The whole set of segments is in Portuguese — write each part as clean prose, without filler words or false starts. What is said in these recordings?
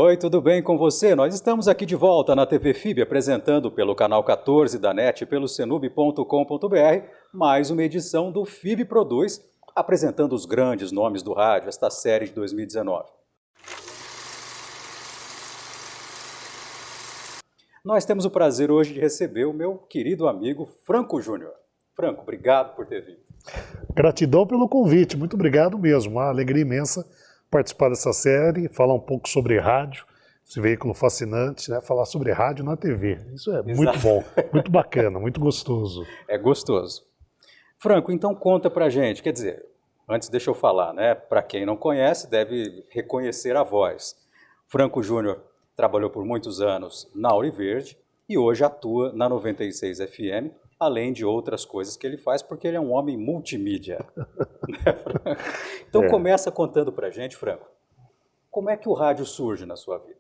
Oi, tudo bem com você? Nós estamos aqui de volta na TV FIB, apresentando pelo canal 14 da NET e pelo cenub.com.br mais uma edição do FIB Produz, apresentando os grandes nomes do rádio, esta série de 2019. Nós temos o prazer hoje de receber o meu querido amigo Franco Júnior. Franco, obrigado por ter vindo. Gratidão pelo convite, muito obrigado mesmo. Uma alegria imensa participar dessa série, falar um pouco sobre rádio, esse veículo fascinante, né? Falar sobre rádio na TV. Isso é muito bom, muito bacana, muito gostoso. É gostoso. Franco, então conta pra gente, quer dizer, antes deixa eu falar, né? Para quem não conhece, deve reconhecer a voz. Franco Júnior trabalhou por muitos anos na Auriverde e hoje atua na 96 FM, além de outras coisas que ele faz, porque ele é um homem multimídia. Então começa contando pra gente, Franco, como é que o rádio surge na sua vida?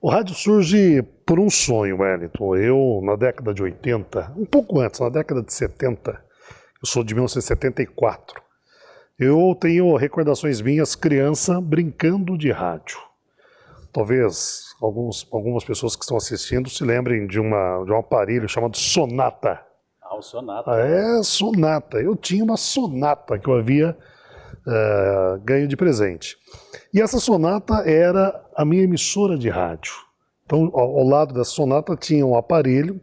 O rádio surge por um sonho, Wellington. Eu, na década de 80, um pouco antes, na década de 70, eu sou de 1974, eu tenho recordações minhas, criança, brincando de rádio. Talvez algumas pessoas que estão assistindo se lembrem de um aparelho chamado Sonata. Ah, o Sonata. Sonata. Eu tinha uma Sonata que eu havia ganho de presente. E essa Sonata era a minha emissora de rádio. Então, ao lado da Sonata tinha um aparelho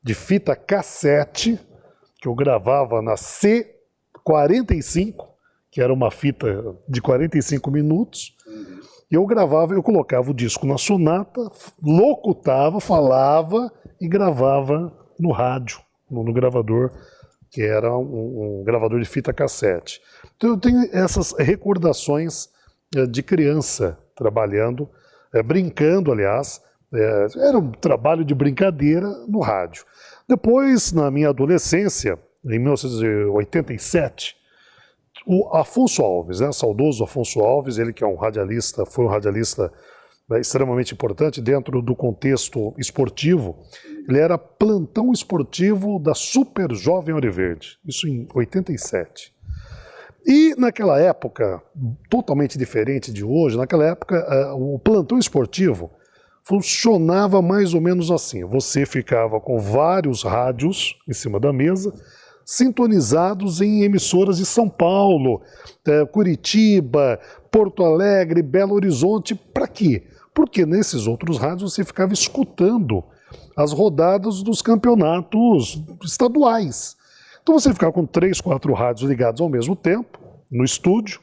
de fita cassete que eu gravava na C45, que era uma fita de 45 minutos. Eu gravava, eu colocava o disco na Sonata, locutava, falava e gravava no rádio, no gravador, que era um gravador de fita cassete. Então eu tenho essas recordações de criança trabalhando, brincando, aliás, era um trabalho de brincadeira no rádio. Depois, na minha adolescência, em 1987, o Afonso Alves, né, saudoso Afonso Alves, ele que é um radialista, foi um radialista extremamente importante dentro do contexto esportivo. Ele era plantão esportivo da Super Jovem Auriverde, isso em 87. E naquela época, totalmente diferente de hoje, naquela época o plantão esportivo funcionava mais ou menos assim. Você ficava com vários rádios em cima da mesa, sintonizados em emissoras de São Paulo, Curitiba, Porto Alegre, Belo Horizonte. Para quê? Porque nesses outros rádios você ficava escutando as rodadas dos campeonatos estaduais. Então você ficava com 3, 4 rádios ligados ao mesmo tempo, no estúdio.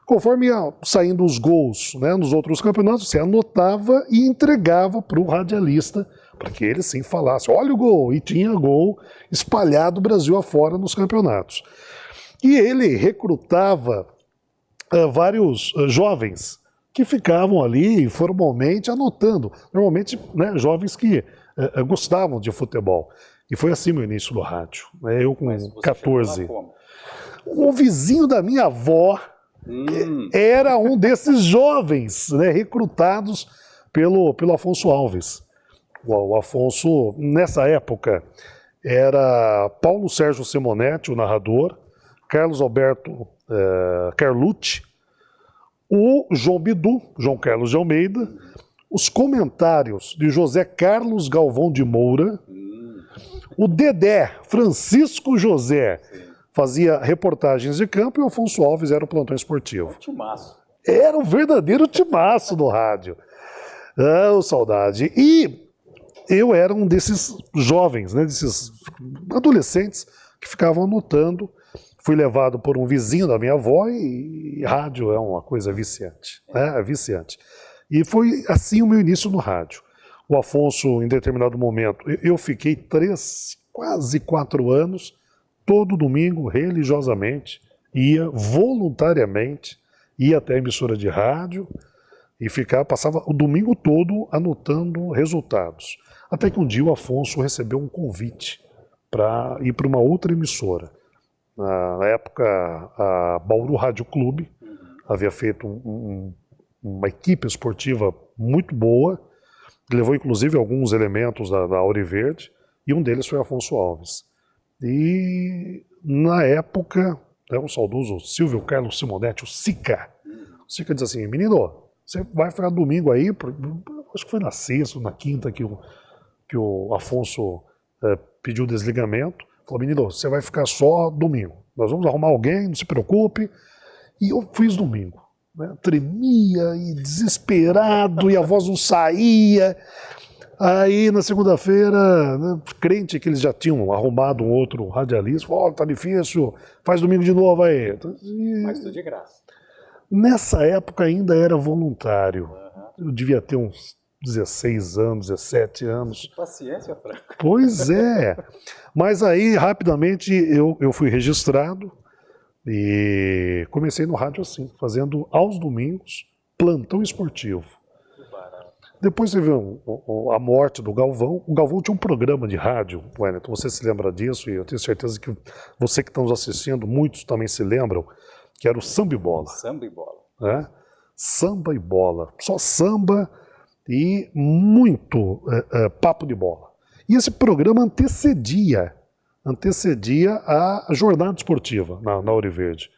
Conforme ia saindo os gols, né, nos outros campeonatos, você anotava e entregava para o radialista, para que ele sim falasse, olha o gol, e tinha gol espalhado o Brasil afora nos campeonatos. E ele recrutava vários jovens que ficavam ali informalmente anotando, normalmente, né, jovens que gostavam de futebol. E foi assim meu início do rádio, eu com 14. O vizinho da minha avó era um desses jovens, né, recrutados pelo Afonso Alves. O Afonso, nessa época, era Paulo Sérgio Simonetti, o narrador, Carlos Alberto Carlucci, o João Bidu, João Carlos de Almeida, os comentários de José Carlos Galvão de Moura, o Dedé, Francisco José, fazia reportagens de campo e o Afonso Alves era o plantão esportivo. Timaço. Era um verdadeiro timaço no rádio. Ah, saudade. E eu era um desses jovens, né, desses adolescentes que ficavam anotando. Fui levado por um vizinho da minha avó e rádio é uma coisa viciante, né, é viciante. E foi assim o meu início no rádio. O Afonso, em determinado momento, eu fiquei 3, quase 4 anos, todo domingo, religiosamente, ia voluntariamente, ia até a emissora de rádio e passava o domingo todo anotando resultados. Até que um dia o Afonso recebeu um convite para ir para uma outra emissora. Na época, a Bauru Rádio Clube havia feito uma equipe esportiva muito boa, levou inclusive alguns elementos da Auriverde, e um deles foi Afonso Alves. E na época, o saudoso Silvio Carlos Simonetti, o Sica diz assim, menino, você vai ficar domingo aí, acho que foi na sexta ou na quinta que o Afonso pediu o desligamento. Falou, menino, você vai ficar só domingo. Nós vamos arrumar alguém, não se preocupe. E eu fiz domingo. Né? Tremia e desesperado, e a voz não saía. Aí, na segunda-feira, né, crente que eles já tinham arrumado um outro radialista, falou, tá difícil, faz domingo de novo aí. Mas tudo de graça. Nessa época ainda era voluntário. Eu devia ter uns 16 anos, 17 anos. Paciência, Franco. Pois é. Mas aí, rapidamente, eu fui registrado e comecei no rádio assim, fazendo aos domingos plantão esportivo. Depois teve a morte do Galvão. O Galvão tinha um programa de rádio, Wellington, você se lembra disso, e eu tenho certeza que você que está nos assistindo, muitos também se lembram, que era o Samba e Bola. Samba e Bola. Né? Samba e bola. Só samba e muito papo de bola. E esse programa antecedia a jornada esportiva na Ouro Verde.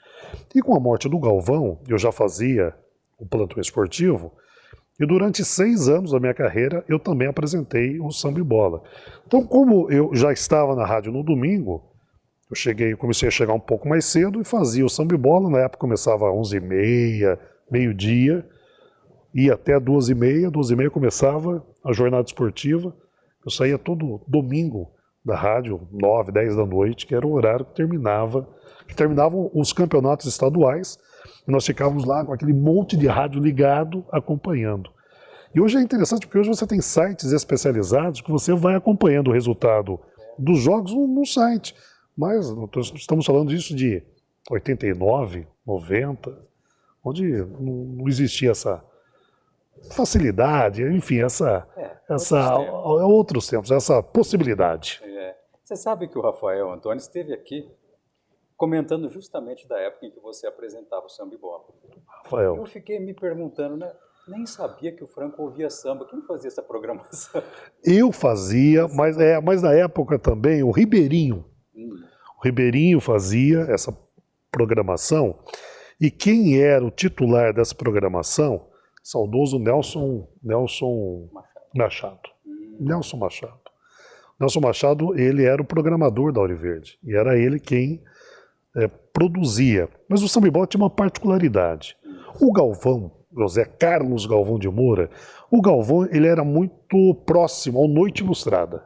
E com a morte do Galvão, eu já fazia o plantão esportivo, e durante 6 anos da minha carreira, eu também apresentei o Samba e Bola. Então, como eu já estava na rádio no domingo, eu comecei a chegar um pouco mais cedo e fazia o Samba e Bola. Na época começava às 11h30, meio-dia, ia até 2h30, 2h30 começava a jornada esportiva. Eu saía todo domingo da rádio, 9, 10 da noite, que era o horário que terminavam os campeonatos estaduais, e nós ficávamos lá com aquele monte de rádio ligado, acompanhando. E hoje é interessante porque hoje você tem sites especializados que você vai acompanhando o resultado dos jogos no site. Mas estamos falando disso de 89, 90, onde não existia essa facilidade, enfim, outros tempos, essa possibilidade. Você sabe que o Rafael Antônio esteve aqui comentando justamente da época em que você apresentava o Samba e Bola. Rafael. Eu fiquei me perguntando, né? Nem sabia que o Franco ouvia samba. Quem fazia essa programação? Eu fazia, mas na época também o Ribeirinho. O Ribeirinho fazia essa programação, e quem era o titular dessa programação? Saudoso Nelson Machado. Nelson Machado. Nelson Machado, ele era o programador da Ouro Verde, e era ele quem produzia. Mas o Samba e Bola tinha uma particularidade. O Galvão, José Carlos Galvão de Moura, o Galvão, ele era muito próximo ao Noite Ilustrada.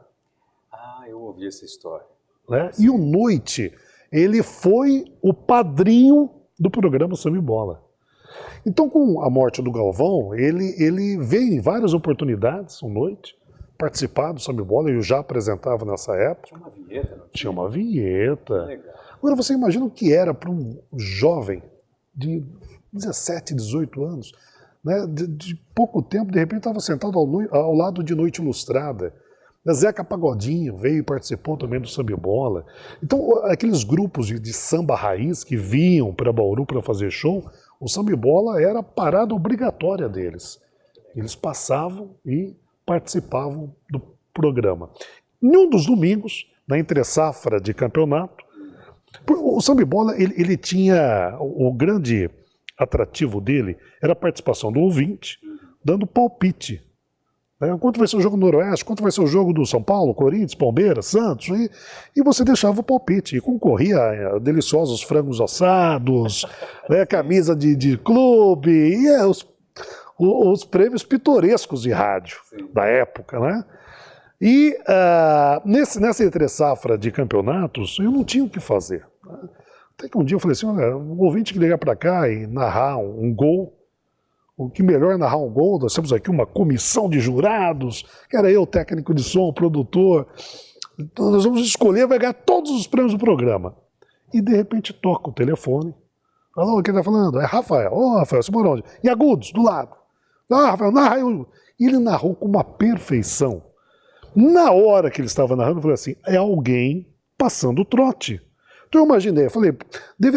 Ah, eu ouvi essa história. Né? E o Noite, ele foi o padrinho do programa Samba e Bola. Então, com a morte do Galvão, ele veio em várias oportunidades, o Noite, participar do Samba e Bola. Eu já apresentava nessa época. Tinha uma vinheta, não tinha? Tinha uma vinheta. Legal. Agora, você imagina o que era para um jovem de 17, 18 anos, né? De pouco tempo, de repente estava sentado ao lado de Noite Ilustrada. Zeca Pagodinho veio e participou também do Samba e Bola. Então, aqueles grupos de samba raiz que vinham para Bauru para fazer show, o Samba e Bola era a parada obrigatória deles. Eles passavam e participavam do programa. Em um dos domingos, na entre-safra de campeonato, o Samba e Bola, ele tinha, o grande atrativo dele era a participação do ouvinte, dando palpite. Quanto vai ser o jogo do Noroeste, quanto vai ser o jogo do São Paulo, Corinthians, Palmeiras, Santos, e você deixava o palpite, e concorria a deliciosos frangos assados, camisa de clube, e os prêmios pitorescos de rádio. Sim. Da época, né? E nessa entre-safra de campeonatos, eu não tinha o que fazer. Até que um dia eu falei assim, olha, o ouvinte que ligar para cá e narrar um gol, o que melhor é narrar um gol, nós temos aqui uma comissão de jurados, que era eu, técnico de som, produtor, então nós vamos escolher, vai ganhar todos os prêmios do programa. E de repente toca o telefone, alô, quem está falando? É Rafael. Ô, Rafael, você mora onde? Em Agudos, do lado. Ah, Rafael, narra eu. E ele narrou com uma perfeição. Na hora que ele estava narrando, eu falei assim, é alguém passando o trote. Então eu imaginei, eu falei,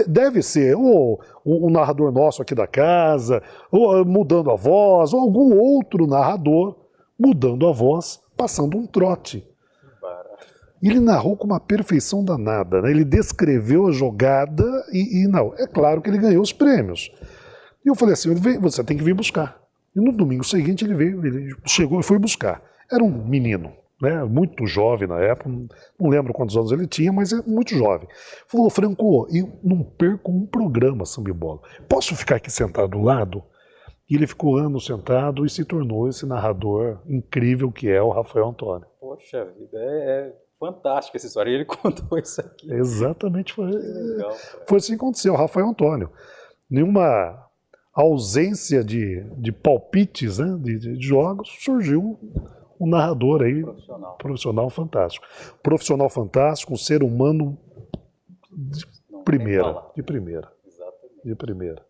deve ser ou um narrador nosso aqui da casa, ou mudando a voz, ou algum outro narrador mudando a voz, passando um trote. E ele narrou com uma perfeição danada, né? Ele descreveu a jogada e não. É claro que ele ganhou os prêmios. E eu falei assim, você tem que vir buscar. E no domingo seguinte ele chegou e foi buscar. Era um menino, né, muito jovem na época, não lembro quantos anos ele tinha, mas é muito jovem. Falou: Franco, eu não perco um programa Samba e Bola. Posso ficar aqui sentado do lado? E ele ficou anos sentado e se tornou esse narrador incrível que é o Rafael Antônio. Poxa vida, é fantástica essa história. E ele contou isso aqui. Exatamente, foi, Legal, foi assim que aconteceu, o Rafael Antônio. Nenhuma ausência de palpites, né, de jogos, surgiu um narrador aí, profissional fantástico. Profissional fantástico, um ser humano de primeira. Exatamente. De primeira.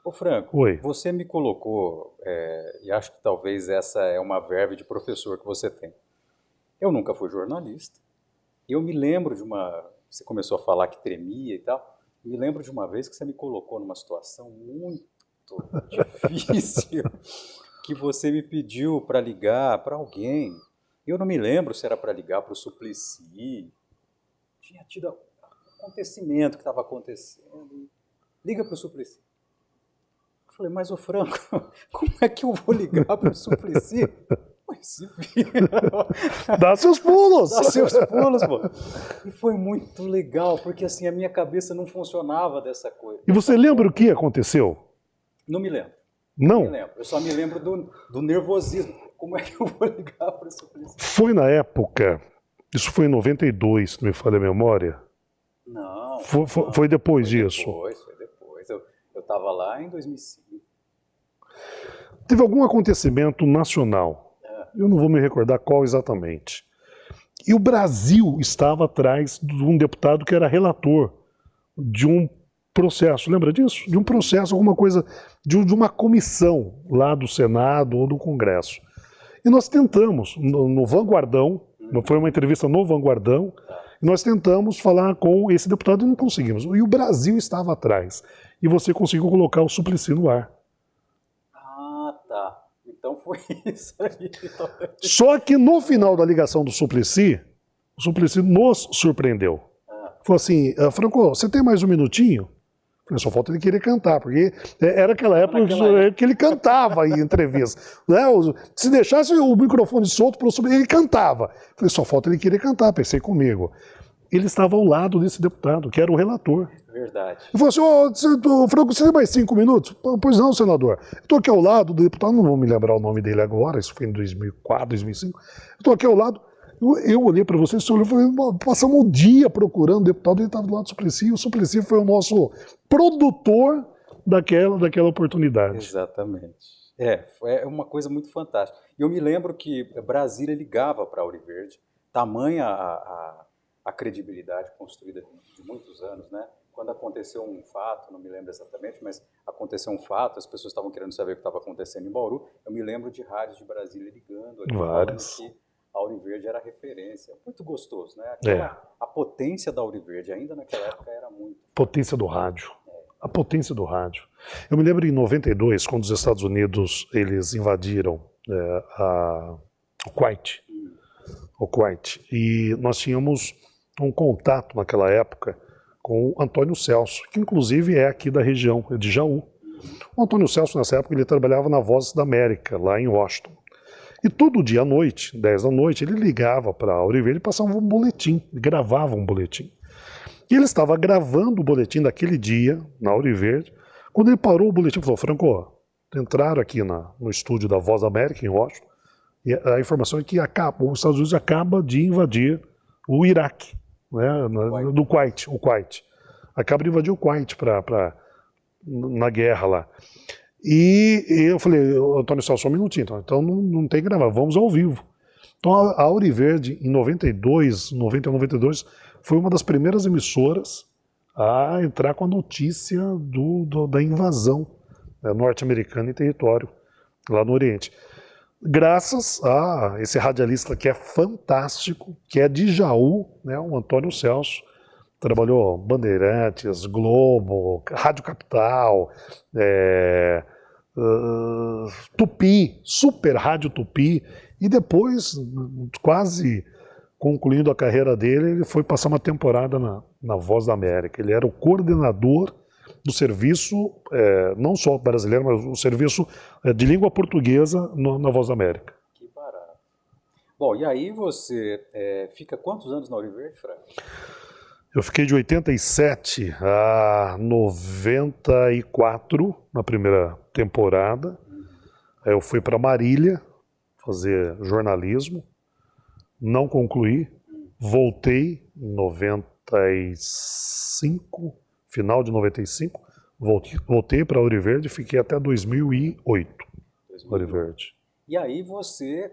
Ô Franco, Oi. Você me colocou, e acho que talvez essa é uma verve de professor que você tem. Eu nunca fui jornalista. Eu me lembro de você começou a falar que tremia e tal, me lembro de uma vez que você me colocou numa situação muito difícil, que você me pediu para ligar para alguém. Eu não me lembro se era para ligar para o Suplicy. Tinha tido um acontecimento que estava acontecendo. Liga para o Suplicy. Eu falei: mas ô Franco, como é que eu vou ligar para o Suplicy? Dá seus pulos! Dá seus pulos, pô. E foi muito legal, porque assim, a minha cabeça não funcionava dessa coisa. E você lembra o que aconteceu? Não me lembro. Não? Não me lembro. Eu só me lembro do nervosismo. Como é que eu vou ligar para o Suplicy? Foi na época, isso foi em 92, se não me falha a memória? Não. Foi depois disso? Foi depois. Eu estava lá em 2005. Teve algum acontecimento nacional, eu não vou me recordar qual exatamente, e o Brasil estava atrás de um deputado que era relator de um processo, lembra disso? De um processo, alguma coisa, de uma comissão lá do Senado ou do Congresso. E nós tentamos, no Vanguardão, foi uma entrevista no Vanguardão, e nós tentamos falar com esse deputado e não conseguimos. E o Brasil estava atrás. E você conseguiu colocar o Suplicy no ar. Ah, tá. Então foi isso aí. Só que no final da ligação do Suplicy, o Suplicy nos surpreendeu. Falou assim: Franco, você tem mais um minutinho? Falei: só falta ele querer cantar, porque era aquela época que ele cantava em entrevista. Né? Se deixasse o microfone solto para o Suplicy, ele cantava. Falei: só falta ele querer cantar, pensei comigo. Ele estava ao lado desse deputado, que era o relator. Verdade. Ele falou assim: Franco, você tem mais 5 minutos? Pois não, senador. Eu estou aqui ao lado do deputado, não vou me lembrar o nome dele agora, isso foi em 2004, 2005. Eu estou aqui ao lado. Eu olhei para você, você olhou e falei: passamos um dia procurando o deputado, ele estava do lado do Suplicy, e o Suplicy foi o nosso produtor daquela oportunidade. Exatamente. É uma coisa muito fantástica. E eu me lembro que Brasília ligava para Ouro Verde, tamanha a credibilidade construída de muitos anos, né? Quando aconteceu um fato, não me lembro exatamente, mas aconteceu um fato, as pessoas estavam querendo saber o que estava acontecendo em Bauru, eu me lembro de rádios de Brasília ligando, falando que a Ouro Verde era referência. Muito gostoso, né? A potência da Ouro Verde ainda naquela época era muito. Potência do rádio. A potência do rádio. Eu me lembro em 92, quando os Estados Unidos eles invadiram o Kuwait. E nós tínhamos um contato naquela época com o Antônio Celso, que inclusive é aqui da região, é de Jaú. O Antônio Celso, nessa época, ele trabalhava na Voz da América, lá em Washington. E todo dia à noite, 10 da noite, ele ligava para a Ouro Verde e passava um boletim, gravava um boletim. E ele estava gravando o boletim daquele dia, na Ouro Verde, quando ele parou o boletim e falou: Franco, entraram aqui no estúdio da Voz da América, em Washington, e a informação é que os Estados Unidos acaba de invadir o Iraque, né, do Kuwait, o Kuwait. Acaba de invadir o Kuwait na guerra lá. E eu falei: Antônio Celso, só um minutinho, então não tem que gravar, vamos ao vivo. Então a Ouro Verde, em 92, 91, 92, foi uma das primeiras emissoras a entrar com a notícia da invasão norte-americana em território, lá no Oriente. Graças a esse radialista que é fantástico, que é de Jaú, né, o Antônio Celso. Trabalhou Bandeirantes, Globo, Rádio Capital, Tupi, Super Rádio Tupi, e depois, quase concluindo a carreira dele, ele foi passar uma temporada na Voz da América. Ele era o coordenador do serviço, não só brasileiro, mas o serviço de língua portuguesa na Voz da América. Que barato. Bom, e aí você fica quantos anos na Ouro Verde, Franco? Eu fiquei de 87 a 94 na primeira temporada. Aí eu fui para Marília fazer jornalismo, não concluí, voltei em 95, final de 95, voltei para Ouro Verde e fiquei até 2008 na Ouro Verde. E aí você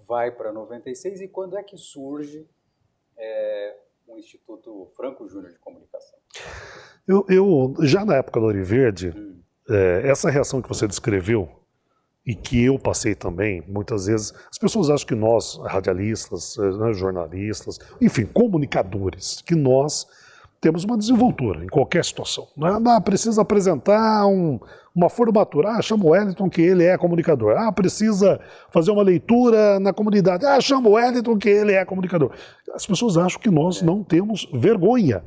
vai para 96 e quando é que surge o Instituto Franco Júnior de Comunicação? Eu já na época do Ouro Verde, essa reação que você descreveu e que eu passei também, muitas vezes, as pessoas acham que nós, radialistas, jornalistas, enfim, comunicadores, que nós temos uma desenvoltura em qualquer situação. Não precisa apresentar uma formatura, chama o Wellington que ele é comunicador. Precisa fazer uma leitura na comunidade, chama o Wellington que ele é comunicador. As pessoas acham que nós não temos vergonha.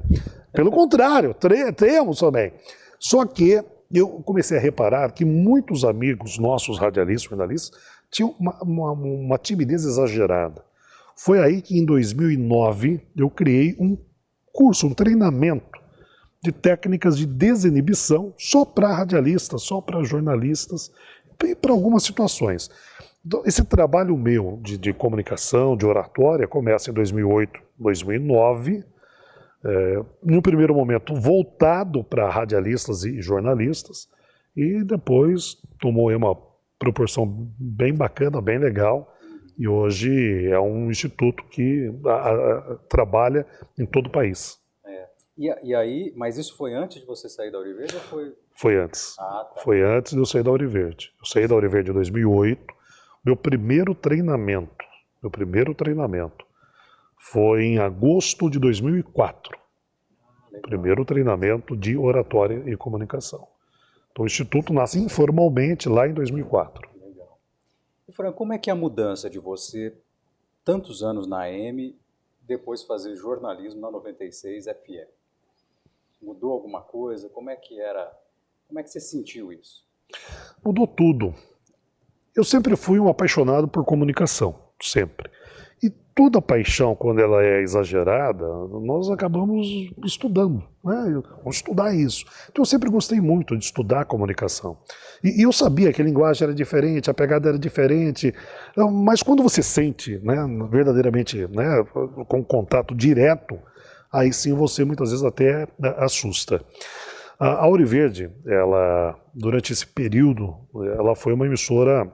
Pelo contrário, temos também. Só que eu comecei a reparar que muitos amigos nossos, radialistas, jornalistas, tinham uma timidez exagerada. Foi aí que em 2009 eu criei um curso, um treinamento de técnicas de desinibição só para radialistas, só para jornalistas e para algumas situações. Então, esse trabalho meu de comunicação, de oratória, começa em 2008, 2009, no primeiro momento voltado para radialistas e jornalistas, e depois tomou uma proporção bem bacana, bem legal, e hoje é um instituto que trabalha em todo o país. E aí, mas isso foi antes de você sair da Ouro Verde ou foi? Foi antes. Tá. Foi antes de eu sair da Ouro Verde. Eu saí da Ouro Verde em 2008. Meu primeiro treinamento foi em agosto de 2004. Primeiro treinamento de oratória e comunicação. Então o Instituto nasce informalmente lá em 2004. Legal. E Franco, como é que é a mudança de você, tantos anos na AM, depois fazer jornalismo na 96 FM? Mudou alguma coisa? Como é que você sentiu isso? Mudou tudo. Eu sempre fui um apaixonado por comunicação, sempre. E toda paixão, quando ela é exagerada, nós acabamos estudando, né? Vamos estudar isso. Então eu sempre gostei muito de estudar comunicação. E eu sabia que a linguagem era diferente, a pegada era diferente, mas quando você sente, né, verdadeiramente, né, com contato direto, aí sim você muitas vezes até assusta. A Ouro Verde, ela, durante esse período, ela foi uma emissora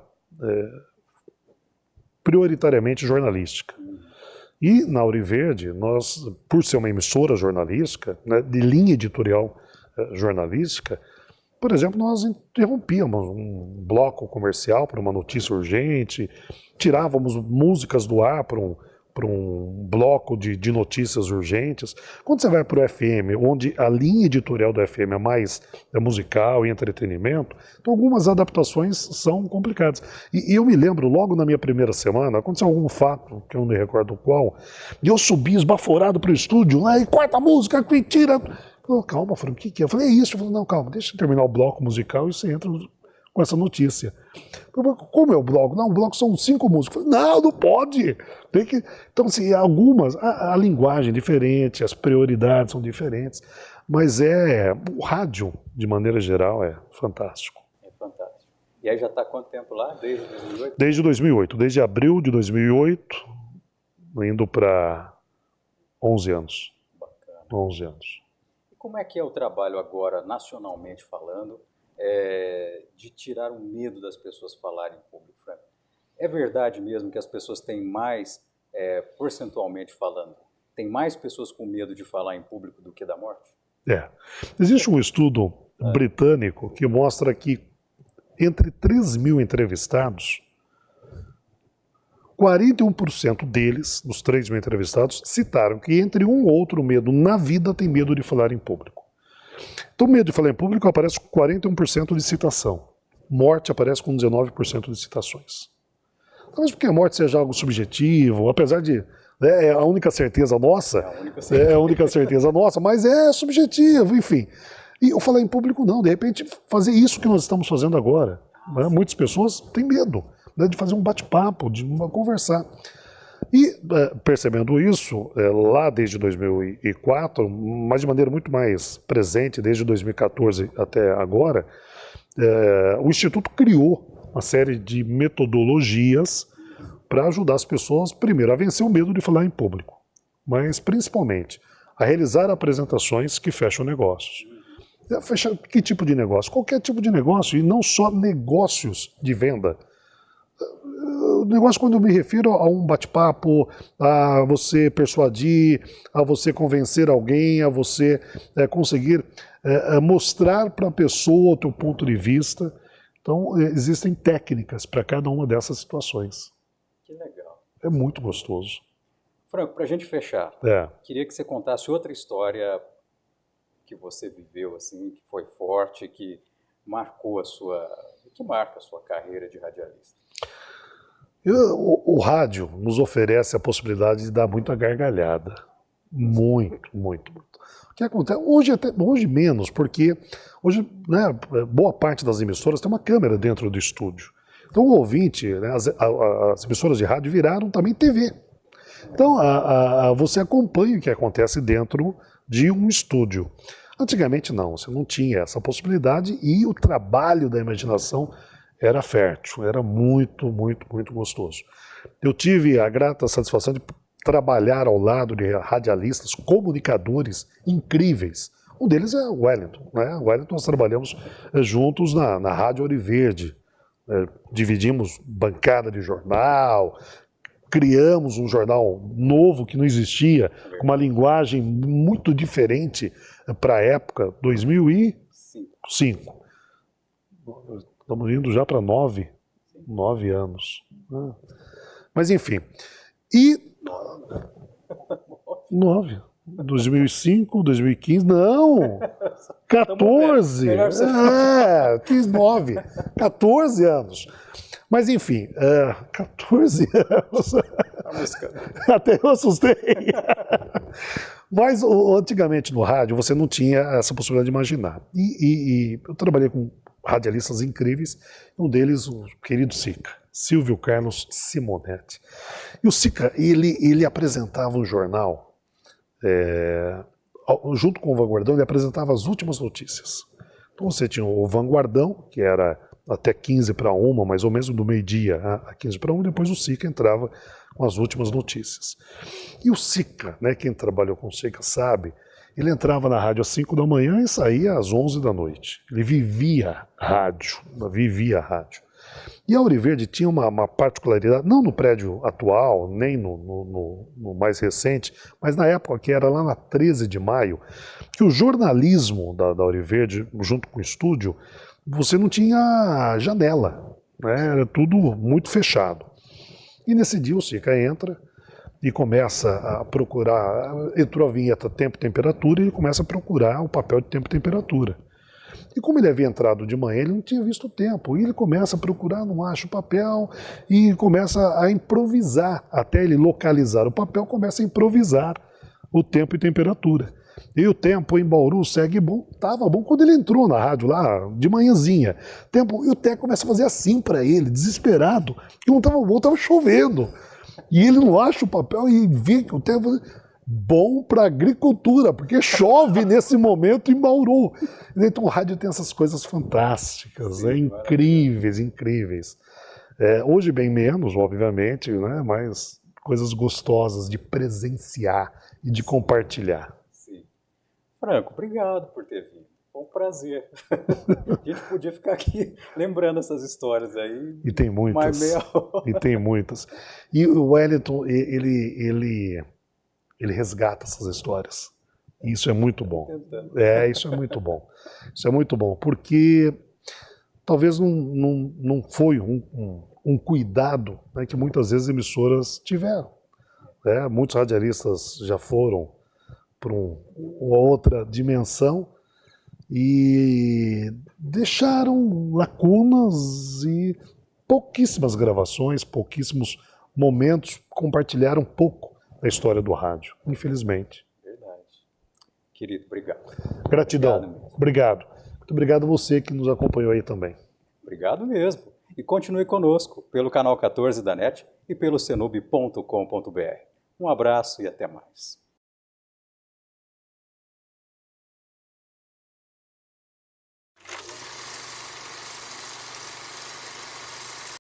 prioritariamente jornalística. E na Ouro Verde, nós, por ser uma emissora jornalística, né, de linha editorial jornalística, por exemplo, nós interrompíamos um bloco comercial para uma notícia urgente, tirávamos músicas do ar para um bloco de notícias urgentes. Quando você vai para o FM, onde a linha editorial do FM é mais musical e entretenimento, então algumas adaptações são complicadas. E eu me lembro, logo na minha primeira semana, aconteceu algum fato, que eu não me recordo qual, e eu subi esbaforado para o estúdio, e corta a música, tira... Falei, calma, Franco, o que é? Eu falei, é isso. Eu falei, não, calma, deixa eu terminar o bloco musical e você entra com essa notícia. Eu falei, como é o bloco? Não, o bloco são 5 músicas. Eu falei, não pode. Tem que... Então, assim, algumas, a linguagem é diferente, as prioridades são diferentes, mas o rádio, de maneira geral, é fantástico. É fantástico. E aí já está há quanto tempo lá? Desde 2008? Desde 2008, desde abril de 2008, indo para 11 anos. Bacana. 11 anos. Como é que é o trabalho agora, nacionalmente falando, de tirar o medo das pessoas falarem em público, Franco? É verdade mesmo que as pessoas têm mais, percentualmente falando, tem mais pessoas com medo de falar em público do que da morte? Existe um estudo britânico que mostra que entre 3 mil entrevistados, 41% deles, dos 3 mil entrevistados, citaram que entre um ou outro medo na vida tem medo de falar em público. Então, medo de falar em público aparece com 41% de citação. Morte aparece com 19% de citações. Talvez porque a morte seja algo subjetivo, apesar de É a única certeza nossa, É a única é a única certeza nossa, mas é subjetivo, enfim. E eu falar em público não, de repente fazer isso que nós estamos fazendo agora. Né? Muitas pessoas têm medo, né, de fazer um bate-papo, de conversar. E percebendo isso, lá desde 2004, mas de maneira muito mais presente, desde 2014 até agora, o Instituto criou uma série de metodologias para ajudar as pessoas, primeiro, a vencer o medo de falar em público, mas principalmente a realizar apresentações que fecham negócios. Fechar que tipo de negócio? Qualquer tipo de negócio, e não só negócios de venda. O negócio, quando eu me refiro a um bate-papo, a você persuadir, a você convencer alguém, a você conseguir mostrar para a pessoa o teu ponto de vista. Então, existem técnicas para cada uma dessas situações. Que legal. É muito gostoso. Franco, para a gente fechar, queria que você contasse outra história que você viveu, assim, que foi forte, que marcou que marca a sua carreira de radialista. O rádio nos oferece a possibilidade de dar muita gargalhada. Muito, muito, muito. O que acontece? Hoje menos, porque hoje, né, boa parte das emissoras tem uma câmera dentro do estúdio. Então o ouvinte, né, as emissoras de rádio viraram também TV. Então você acompanha o que acontece dentro de um estúdio. Antigamente não, você não tinha essa possibilidade e o trabalho da imaginação era fértil, era muito, muito, muito gostoso. Eu tive a grata satisfação de trabalhar ao lado de radialistas, comunicadores incríveis. Um deles é o Wellington. Né? O Wellington, nós trabalhamos juntos na Rádio Ouro Verde. Dividimos bancada de jornal, criamos um jornal novo que não existia, com uma linguagem muito diferente para a época, 2005. Estamos indo já para 9 anos. Mas enfim, 2005, 2015, não, 14, 9, 14 anos. Mas enfim, 14 anos, até eu assustei. Mas antigamente no rádio você não tinha essa possibilidade de imaginar. E eu trabalhei com radialistas incríveis, um deles o querido Sica, Silvio Carlos Simonetti. E o Sica, ele apresentava um jornal, junto com o Vanguardão, ele apresentava as últimas notícias. Então você tinha o Vanguardão, que era até 15 para 1, mais ou menos do meio-dia a 15 para 1, depois o Sica entrava com as últimas notícias. E o Sica, né, quem trabalhou com o Sica sabe, ele entrava na rádio às 5 da manhã e saía às 11 da noite. Ele vivia rádio. E a Ouro Verde tinha uma particularidade, não no prédio atual, nem no mais recente, mas na época que era lá na 13 de maio, que o jornalismo da Ouro Verde, junto com o estúdio, você não tinha janela, né? Era tudo muito fechado. E nesse dia o Sica entra e começa a procurar, entrou a vinheta Tempo e Temperatura e ele começa a procurar o papel de Tempo e Temperatura. E como ele havia entrado de manhã, ele não tinha visto o tempo. E ele começa a procurar, não acha o papel, e começa a improvisar. Até ele localizar o papel, começa a improvisar o tempo e temperatura. E o tempo em Bauru segue bom, estava bom quando ele entrou na rádio lá, de manhãzinha. E o Té começa a fazer assim para ele, desesperado, que não estava bom, estava chovendo. E ele não acha o papel e vê que o tempo bom para agricultura, porque chove nesse momento em Bauru. Então o rádio tem essas coisas fantásticas, sim, incríveis, incríveis. Hoje bem menos, obviamente, né, mas coisas gostosas de presenciar e de compartilhar. Sim. Franco, obrigado por ter vindo. Foi um prazer. A gente podia ficar aqui lembrando essas histórias aí. E tem muitas. E tem muitas. E o Wellington, ele resgata essas histórias. E isso é muito bom. Isso é muito bom. Isso é muito bom, porque talvez não foi um cuidado, né, que muitas vezes emissoras tiveram. Muitos radialistas já foram para uma outra dimensão e deixaram lacunas e pouquíssimas gravações, pouquíssimos momentos, compartilharam pouco da história do rádio, infelizmente. Verdade. Querido, obrigado. Gratidão. Obrigado. Obrigado. Muito obrigado a você que nos acompanhou aí também. Obrigado mesmo. E continue conosco pelo canal 14 da NET e pelo cenub.com.br. Um abraço e até mais.